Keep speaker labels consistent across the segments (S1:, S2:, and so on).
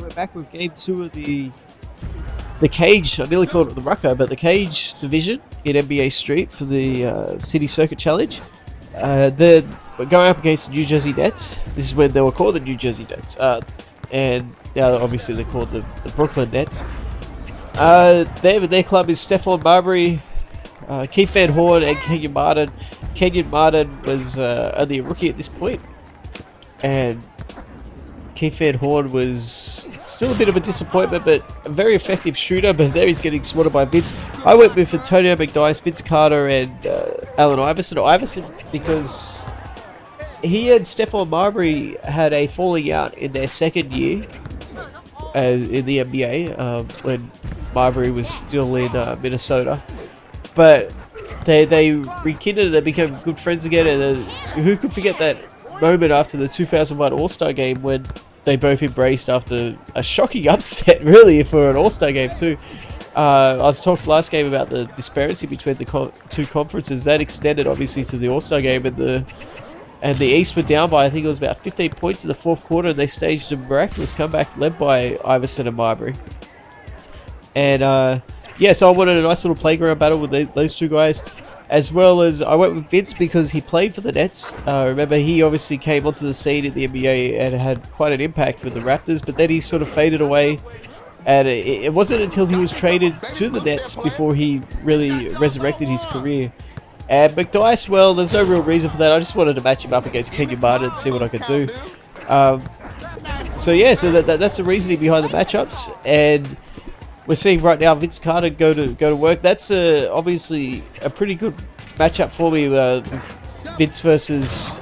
S1: And we're back with game 2 of the Cage. I nearly called it the Rucker, but the Cage division in NBA Street for the City Circuit Challenge. We're going up against the New Jersey Nets. This is when they were called the New Jersey Nets, and now obviously they're called the Brooklyn Nets. Their club is Stephon, Marbury, Keith Van Horn, and Kenyon Martin. Kenyon Martin was only a rookie at this point, and Keith Van Horn was still a bit of a disappointment, but a very effective shooter. But there he's getting swatted by Vince. I went with Antonio McDyess, Vince Carter, and Allen Iverson. Iverson because he and Stephon Marbury had a falling out in their second year in the NBA when Marbury was still in Minnesota. But they rekindled, they became good friends again, and who could forget that moment after the 2001 All-Star game when they both embraced after a shocking upset, really, for an All-Star game too. I was talking last game about the disparity between the two conferences. That extended obviously to the All-Star game, and the East were down by, I think it was about 15 points in the fourth quarter, and they staged a miraculous comeback led by Iverson and Marbury. And yeah, so I wanted a nice little playground battle with those two guys, as well as I went with Vince because he played for the Nets. Remember, he obviously came onto the scene in the NBA and had quite an impact with the Raptors, but then he sort of faded away, and it wasn't until he was traded to the Nets before he really resurrected his career. And McDyess, well, there's no real reason for that. I just wanted to match him up against Kenyon Martin and see what I could do. So yeah, so that's the reasoning behind the matchups, and we're seeing right now Vince Carter go to work. That's obviously a pretty good matchup for me. Vince versus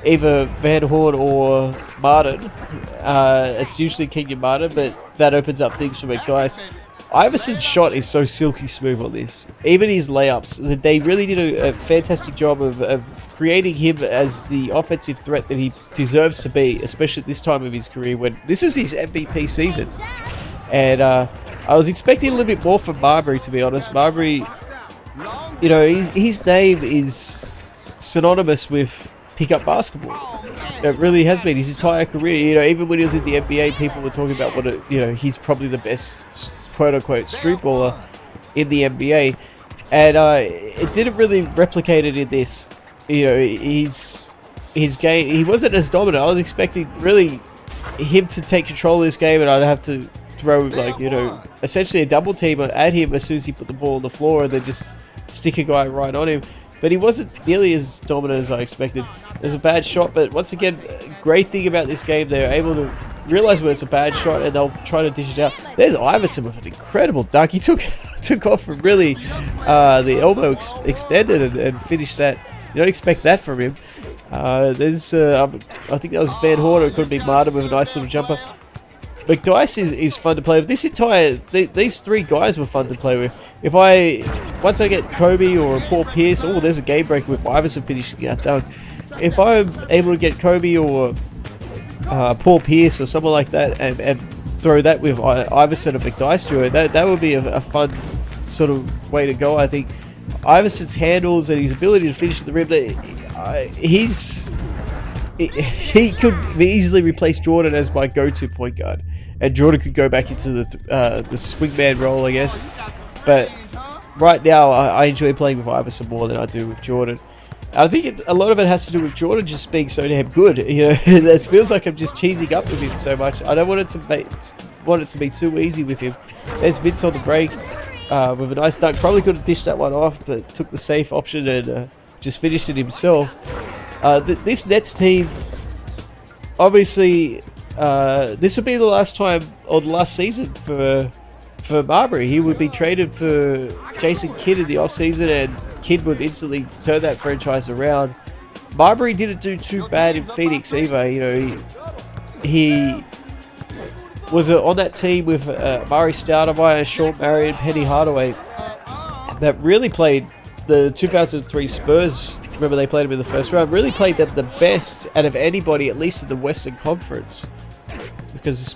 S1: either Van Horn or Martin. It's usually Kenyon Martin, but that opens up things for McDyess. Iverson's shot is so silky smooth on this. Even his layups, they really did a fantastic job of creating him as the offensive threat that he deserves to be, especially at this time of his career when this is his MVP season. And I was expecting a little bit more from Marbury, to be honest. Marbury, you know, his name is synonymous with pickup basketball. It really has been his entire career. You know, even when he was in the NBA, people were talking about he's probably the best quote-unquote street baller in the NBA. And it didn't really replicate it in this. You know, his game, he wasn't as dominant. I was expecting really him to take control of this game, and I'd have to throw, like, you know, essentially a double team at him as soon as he put the ball on the floor, and then just stick a guy right on him. But he wasn't nearly as dominant as I expected. There's a bad shot, but once again, great thing about this game, they're able to realize when it's a bad shot and they'll try to dish it out. There's Iverson with an incredible dunk. He took off from really the elbow extended and finished that. You don't expect that from him. I think that was Van Horn, or it could have been Martin with a nice little jumper. McDyess is fun to play with. These three guys were fun to play with. Once I get Kobe or Paul Pierce, there's a game breaker with Iverson finishing that dunk. If I'm able to get Kobe or Paul Pierce or someone like that and throw that with Iverson and McDyess duo, that would be a fun sort of way to go, I think. Iverson's handles and his ability to finish at the rim, he could easily replace Jordan as my go-to point guard, and Jordan could go back into the swingman role, I guess. But right now, I enjoy playing with Iverson more than I do with Jordan. I think a lot of it has to do with Jordan just being so damn good. You know, it feels like I'm just cheesing up with him so much. I don't want it to be too easy with him. There's Vince on the break with a nice dunk. Probably could have dished that one off, but took the safe option and just finished it himself. This Nets team, obviously, this would be the last time, or the last season for Marbury. He would be traded for Jason Kidd in the offseason, and Kidd would instantly turn that franchise around. Marbury didn't do too bad in Phoenix either. You know, he was on that team with Murray Stoudemire, Sean Marion, Penny Hardaway, that really played the 2003 Spurs. Remember, they played them in the first round. Really played them the best out of anybody, at least in the Western Conference, because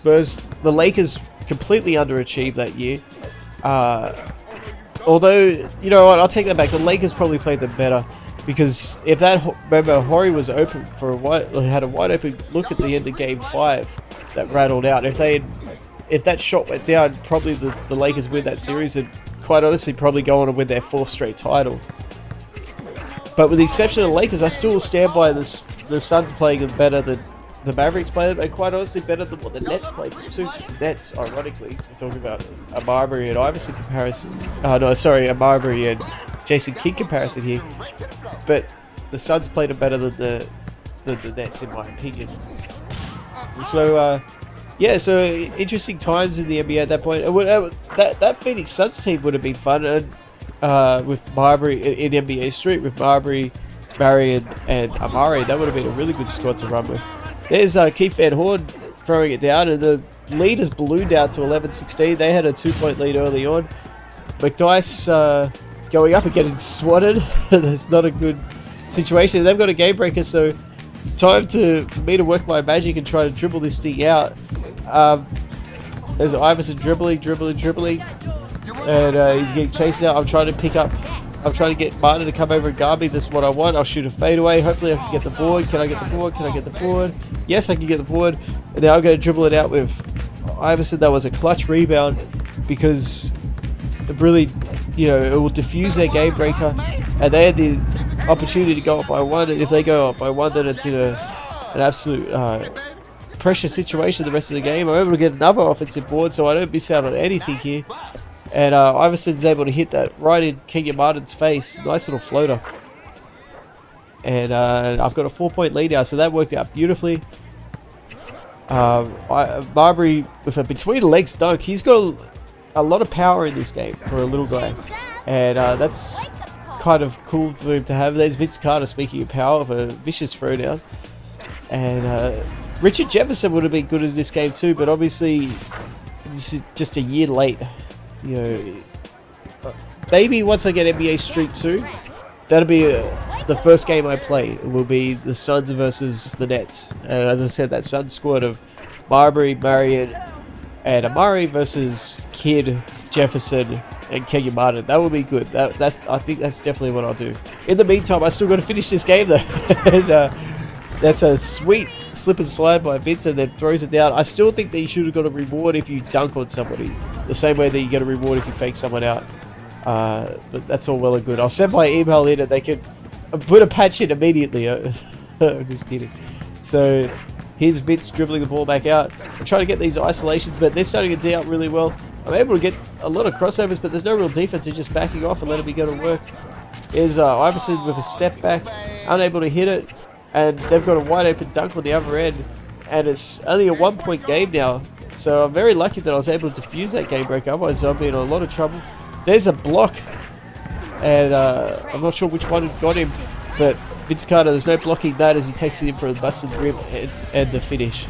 S1: the Lakers completely underachieved that year. Although, you know what, I'll take that back. The Lakers probably played them better. Because if that, remember, Hori was open for had a wide open look at the end of Game 5 that rattled out. If that shot went down, probably the Lakers win that series and quite honestly probably go on to win their 4th straight title. But with the exception of the Lakers, I still stand by this. The Suns playing them better than the Mavericks play them, and quite honestly better than what the Nets played too. The Nets, ironically, we're talking about a Marbury and Iverson comparison. No, sorry, a Marbury and Jason Kidd comparison here. But the Suns played them better than the Nets, in my opinion. So, yeah, so interesting times in the NBA at that point. That Phoenix Suns team would have been fun, and with Marbury in NBA Street, with Marbury, Marion, and Amari, that would have been a really good squad to run with. There's Keith Van Horn throwing it down, and the lead has ballooned out to 11-16. They had a 2-point lead early on. McDyess going up and getting swatted. That's not a good situation. They've got a game breaker, so time for me to work my magic and try to dribble this thing out. There's Iverson dribbling, and he's getting chased out. I'm trying to get Martin to come over and guard me. This is what I want. I'll shoot a fadeaway. Hopefully I can get the board. Can I get the board? Can I get the board? Yes, I can get the board. And now I'm going to dribble it out with Iverson. That was a clutch rebound because it really, it will diffuse their game breaker. And they had the opportunity to go up by 1. And if they go up by 1, then it's in an absolute pressure situation the rest of the game. I'm able to get another offensive board, so I don't miss out on anything here. And Iverson's able to hit that right in Kenyon Martin's face. Nice little floater. And I've got a 4-point lead now, so that worked out beautifully. Marbury with a between the legs dunk. He's got a lot of power in this game for a little guy. And that's kind of cool for him to have. There's Vince Carter, speaking of power, of a vicious throwdown. And Richard Jefferson would have been good in this game too, but obviously this is just a year late. Maybe once I get NBA Street 2, that'll be the first game I play. It will be the Suns versus the Nets. And as I said, that Suns squad of Marbury, Marion, and Amari versus Kidd, Jefferson, and Kenyon Martin. That will be good. I think that's definitely what I'll do. In the meantime, I still got to finish this game though. And that's a sweet slip and slide by Vince, and then throws it down. I still think that you should have got a reward if you dunk on somebody, the same way that you get a reward if you fake someone out. But that's all well and good. I'll send my email in and they can put a patch in immediately. I'm just kidding. So here's Vince dribbling the ball back out. I'm trying to get these isolations, but they're starting to D out really well. I'm able to get a lot of crossovers, but there's no real defense. They're just backing off and letting me go to work. Here's Iverson with a step back, unable to hit it. And they've got a wide open dunk on the other end. And it's only a 1-point game now. So I'm very lucky that I was able to defuse that game break. Otherwise I'll be in a lot of trouble. There's a block. And I'm not sure which one got him. But Vince Carter, there's no blocking that as he takes it in for a busted rim and the finish.